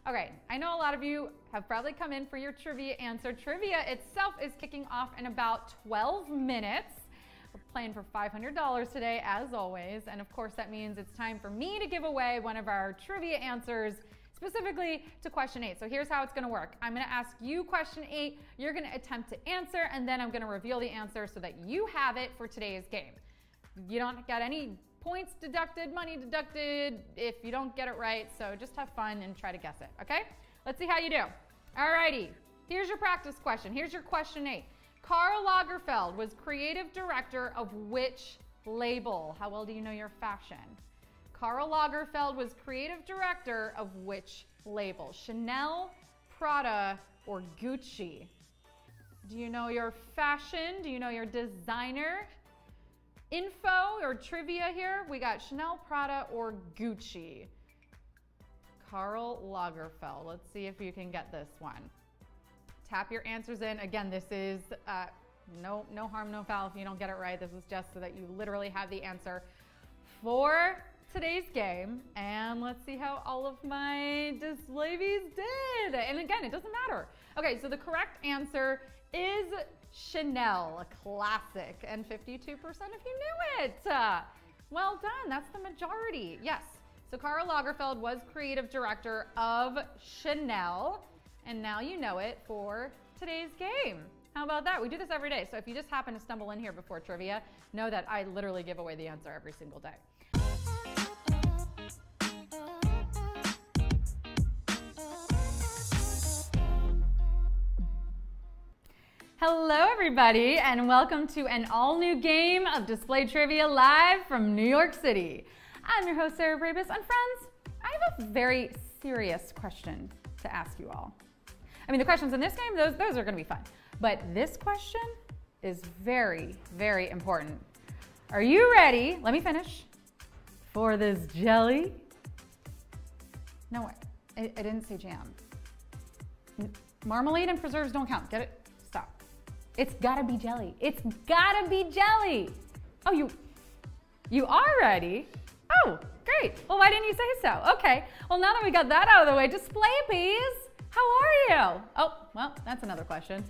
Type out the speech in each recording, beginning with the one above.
Okay, I know a lot of you have probably come in for your trivia answer. Trivia itself is kicking off in about 12 minutes. We're playing for $500 today, as always. And of course, that means it's time for me to give away one of our trivia answers, specifically to question 8. So here's how it's going to work. I'm going to ask you question 8. You're going to attempt to answer, and then I'm going to reveal the answer so that you have it for today's game. You don't get any points deducted, money deducted if you don't get it right. So just have fun and try to guess it, okay? Let's see how you do. Alrighty, here's your practice question. Here's your question 8. Karl Lagerfeld was creative director of which label? How well do you know your fashion? Karl Lagerfeld was creative director of which label? Chanel, Prada, or Gucci? Do you know your fashion? Do you know your designer? Info or trivia here, we got Chanel, Prada, or Gucci. Karl Lagerfeld. Let's see if you can get this one. Tap your answers in. Again, this is no harm, no foul if you don't get it right. This is just so that you literally have the answer for today's game. And let's see how all of my displays did. And again, it doesn't matter. Okay, so the correct answer is Chanel, a classic, and 52% of you knew it. Well done, that's the majority. Yes, so Karl Lagerfeld was creative director of Chanel, and now you know it for today's game. How about that? We do this every day, so if you just happen to stumble in here before trivia, know that I literally give away the answer every single day. Hello everybody, and welcome to an all-new game of Display Trivia live from New York City. I'm your host, Sarah Pribis, and friends, I have a very serious question to ask you all. I mean, the questions in this game, those are gonna be fun, but this question is very, very important. Are you ready? Let me finish. For this jelly? No, I didn't say jam. Marmalade and preserves don't count, get it? It's gotta be jelly. It's gotta be jelly. Oh, you are ready? Oh, great. Well, why didn't you say so? Okay. Well, now that we got that out of the way, display please. How are you? Oh, well, that's another question.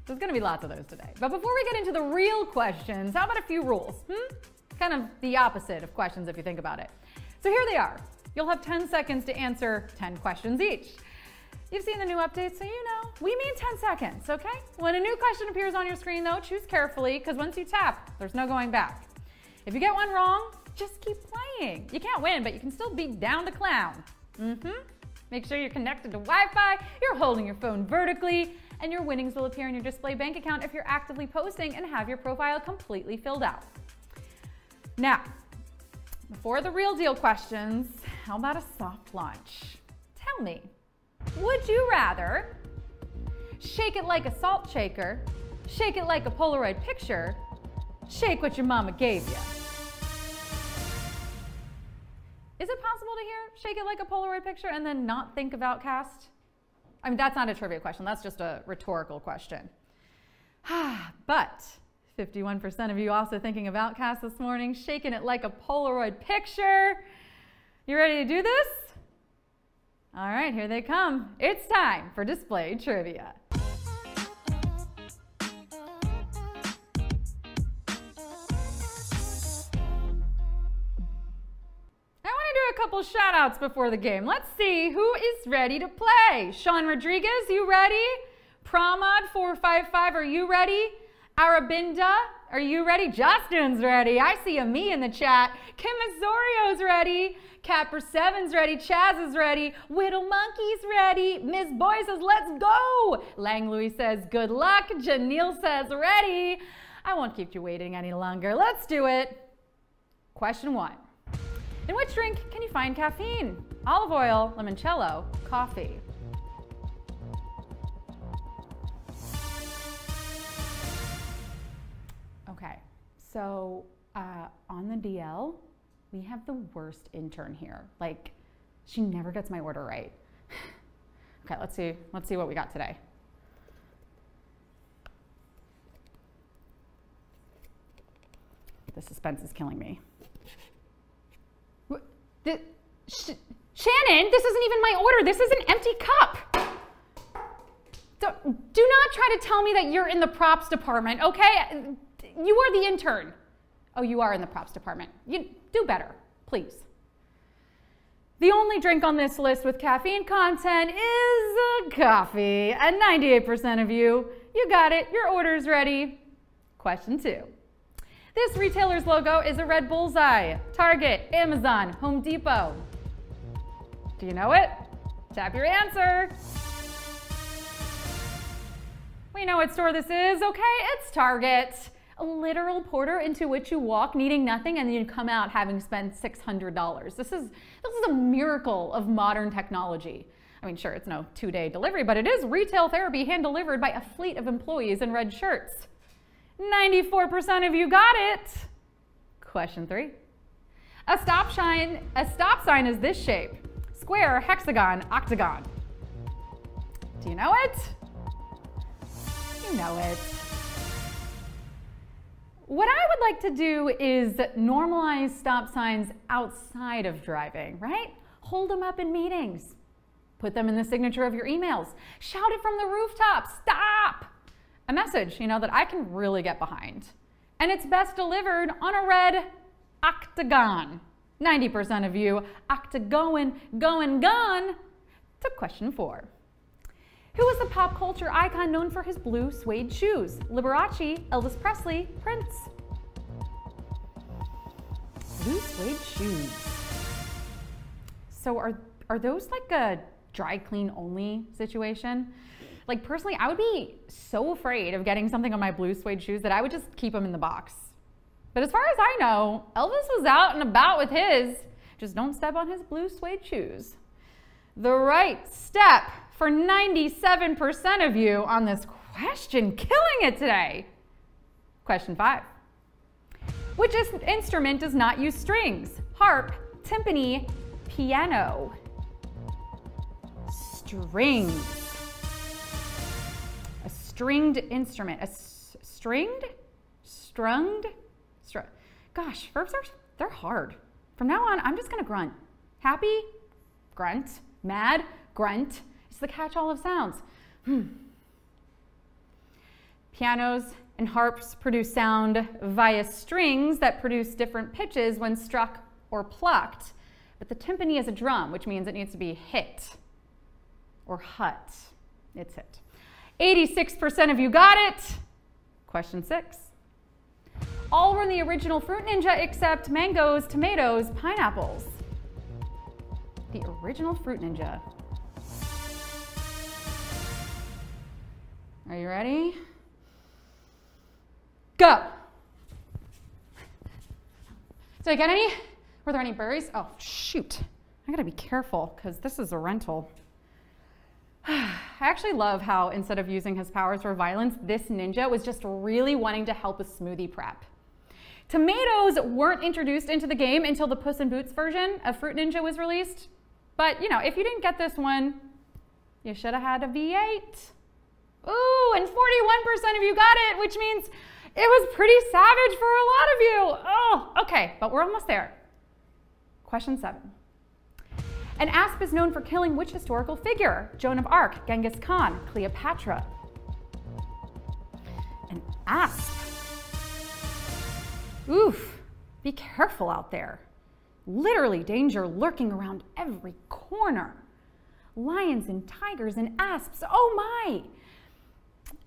There's gonna be lots of those today. But before we get into the real questions, how about a few rules? Kind of the opposite of questions if you think about it. So here they are. You'll have 10 seconds to answer 10 questions each. You've seen the new updates, so you know. We mean 10 seconds, okay? When a new question appears on your screen, though, choose carefully, because once you tap, there's no going back. If you get one wrong, just keep playing. You can't win, but you can still be down to clown. Make sure you're connected to Wi-Fi, you're holding your phone vertically, and your winnings will appear in your display bank account if you're actively posting and have your profile completely filled out. Now, before the real deal questions, how about a soft launch? Tell me, would you rather shake it like a salt shaker, shake it like a Polaroid picture, shake what your mama gave you? Is it possible to hear shake it like a Polaroid picture and then not think of Outcast? I mean, that's not a trivia question, that's just a rhetorical question. But 51% of you also thinking of Outcast this morning, shaking it like a Polaroid picture. You ready to do this? All right, here they come. It's time for Display Trivia. I want to do a couple shout outs before the game. Let's see who is ready to play. Sean Rodriguez, you ready? Pramod 455, are you ready? Arabinda, are you ready? Justin's ready. I see a me in the chat. Kim Azzorio's ready. Capper 7's ready. Chaz is ready. Whittle Monkey's ready. Miss Boy says, let's go. Lang Louis says, good luck. Janelle says, ready. I won't keep you waiting any longer. Let's do it. Question 1. In which drink can you find caffeine? Olive oil, limoncello, coffee. Okay, so on the DL, we have the worst intern here. Like, she never gets my order right. Okay, let's see what we got today. The suspense is killing me. Shannon, didn't. This isn't even my order. This is an empty cup. Do not try to tell me that you're in the props department, okay? You are the intern. Oh, you are in the props department. You do better, please. The only drink on this list with caffeine content is coffee. And 98% of you got it. Your order's ready. Question 2. This retailer's logo is a red bullseye. Target, Amazon, Home Depot. Do you know it? Tap your answer. We know what store this is, okay? It's Target. A literal portal into which you walk needing nothing and then you come out having spent $600. This is a miracle of modern technology. I mean, sure, it's no 2-day delivery, but it is retail therapy hand-delivered by a fleet of employees in red shirts. 94% of you got it. Question 3. A stop sign is this shape: square, hexagon, octagon. Do you know it? You know it. What I would like to do is normalize stop signs outside of driving, right? Hold them up in meetings. Put them in the signature of your emails. Shout it from the rooftops. Stop! A message, that I can really get behind. And it's best delivered on a red octagon. 90% of you octagon, going, gone. To question 4. Who is a pop culture icon known for his blue suede shoes? Liberace, Elvis Presley, Prince. Blue suede shoes. So are those like a dry clean only situation? Like personally, I would be so afraid of getting something on my blue suede shoes that I would just keep them in the box. But as far as I know, Elvis was out and about with his. Just don't step on his blue suede shoes. The right step for 97% of you on this question, killing it today. Question 5. Which instrument does not use strings? Harp, timpani, piano. Strings. A stringed instrument. Strunged? Gosh, verbs they're hard. From now on, I'm just gonna grunt. Happy? Grunt. Mad? Grunt. It's the catch-all of sounds. Pianos and harps produce sound via strings that produce different pitches when struck or plucked. But the timpani is a drum, which means it needs to be hit or hut. It's hit. 86% of you got it. Question 6. All were in the original Fruit Ninja except mangoes, tomatoes, pineapples. The original Fruit Ninja. Are you ready? Go! Did I get any? Were there any berries? Oh, shoot. I gotta be careful because this is a rental. I actually love how instead of using his powers for violence, this ninja was just really wanting to help with smoothie prep. Tomatoes weren't introduced into the game until the Puss in Boots version of Fruit Ninja was released. But, if you didn't get this one, you should have had a V8. Ooh, and 41% of you got it, which means it was pretty savage for a lot of you. Oh, okay, but we're almost there. Question 7. An asp is known for killing which historical figure? Joan of Arc, Genghis Khan, Cleopatra. An asp. Oof, be careful out there. Literally danger lurking around every corner. Lions and tigers and asps, oh my!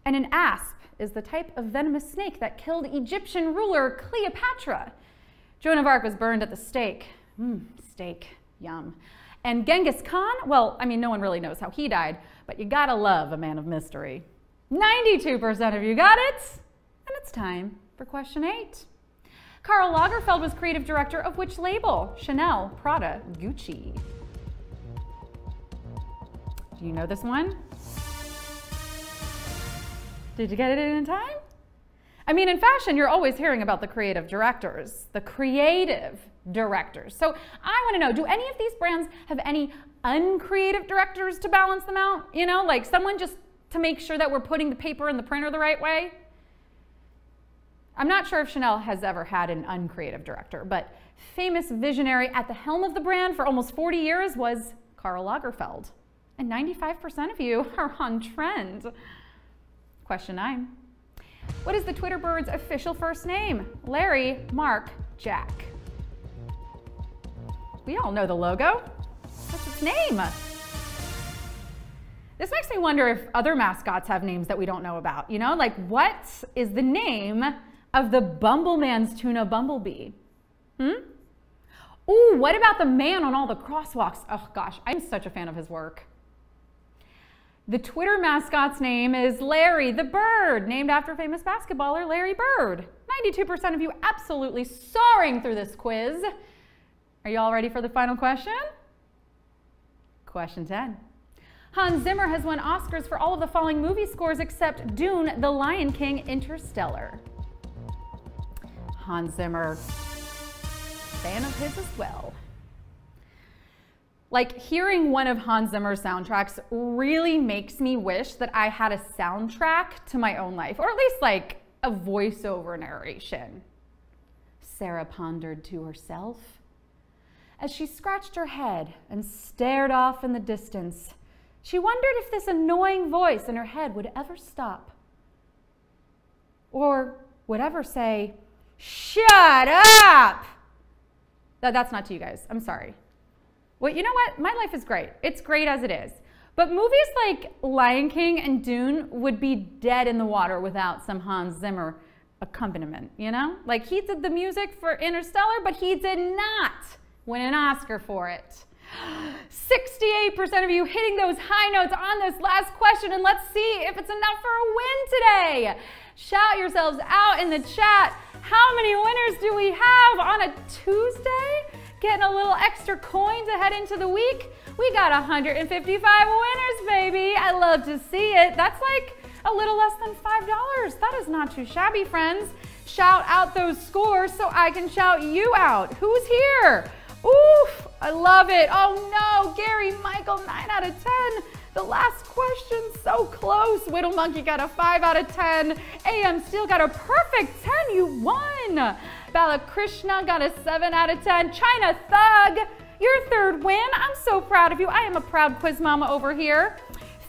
And an asp is the type of venomous snake that killed Egyptian ruler Cleopatra. Joan of Arc was burned at the stake. Steak, yum. And Genghis Khan, well, I mean, no one really knows how he died, but you gotta love a man of mystery. 92% of you got it, and it's time for question 8. Karl Lagerfeld was creative director of which label? Chanel, Prada, Gucci. Do you know this one? Did you get it in time? I mean, in fashion, you're always hearing about the creative directors. The creative directors. So I want to know, do any of these brands have any uncreative directors to balance them out? Like someone just to make sure that we're putting the paper in the printer the right way? I'm not sure if Chanel has ever had an uncreative director, but famous visionary at the helm of the brand for almost 40 years was Karl Lagerfeld. And 95% of you are on trend. Question 9. What is the Twitter bird's official first name? Larry, Mark, Jack. We all know the logo. What's its name? This makes me wonder if other mascots have names that we don't know about. You know, like what is the name of the Bumbleman's tuna bumblebee? Ooh, what about the man on all the crosswalks? Oh gosh, I'm such a fan of his work. The Twitter mascot's name is Larry the Bird, named after famous basketballer Larry Bird. 92% of you absolutely soaring through this quiz. Are you all ready for the final question? Question 10. Hans Zimmer has won Oscars for all of the following movie scores except Dune, The Lion King, Interstellar. Hans Zimmer, fan of his as well. Like, hearing one of Hans Zimmer's soundtracks really makes me wish that I had a soundtrack to my own life, or at least like a voiceover narration. Sarah pondered to herself. As she scratched her head and stared off in the distance, she wondered if this annoying voice in her head would ever stop. Or would ever say, "Shut up!" That's not to you guys, I'm sorry. Well, you know what? My life is great. It's great as it is. But movies like Lion King and Dune would be dead in the water without some Hans Zimmer accompaniment, you know? Like, he did the music for Interstellar, but he did not win an Oscar for it. 68% of you hitting those high notes on this last question, and let's see if it's enough for a win today. Shout yourselves out in the chat. How many winners do we have on a Tuesday? Getting a little extra coin to head into the week? We got 155 winners, baby. I love to see it. That's like a little less than $5. That is not too shabby, friends. Shout out those scores so I can shout you out. Who's here? Oof, I love it. Oh no, Gary Michael, 9 out of 10. The last question, so close. Whittle Monkey got a 5 out of 10. AM Steel got a perfect 10, you won. Balakrishna got a 7 out of 10. China Thug, your third win. I'm so proud of you. I am a proud quiz mama over here.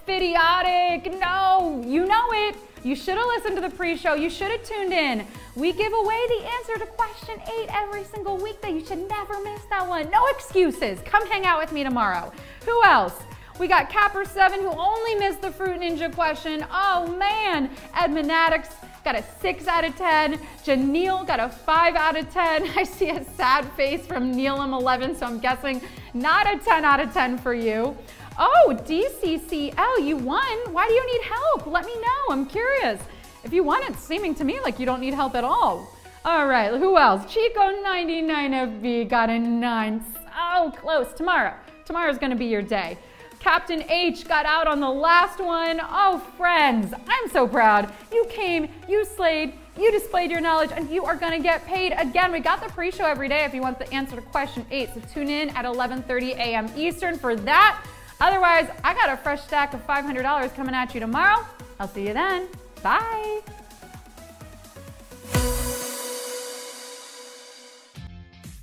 Fidiotic, no, you know it. You should have listened to the pre-show. You should have tuned in. We give away the answer to question 8 every single weekday. You should never miss that one. No excuses. Come hang out with me tomorrow. Who else? We got Capper7 who only missed the Fruit Ninja question. Oh man. Edmund Addix got a 6 out of 10. Janelle got a 5 out of 10. I see a sad face from Neelam11, so I'm guessing not a 10 out of 10 for you. Oh, DCCL, you won. Why do you need help? Let me know. I'm curious. If you won, it's seeming to me like you don't need help at all. All right, who else? Chico99FB got a 9. Oh, close. Tomorrow's going to be your day. Captain H got out on the last one. Oh, friends, I'm so proud. You came, you slayed, you displayed your knowledge, and you are going to get paid. Again, we got the pre-show every day if you want the answer to question 8, so tune in at 11:30 a.m. Eastern for that. Otherwise, I got a fresh stack of $500 coming at you tomorrow. I'll see you then. Bye.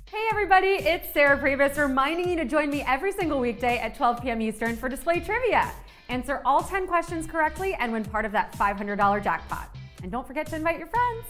Hey everybody, it's Sarah Pribis reminding you to join me every single weekday at 12 p.m. Eastern for Display Trivia. Answer all 10 questions correctly and win part of that $500 jackpot. And don't forget to invite your friends.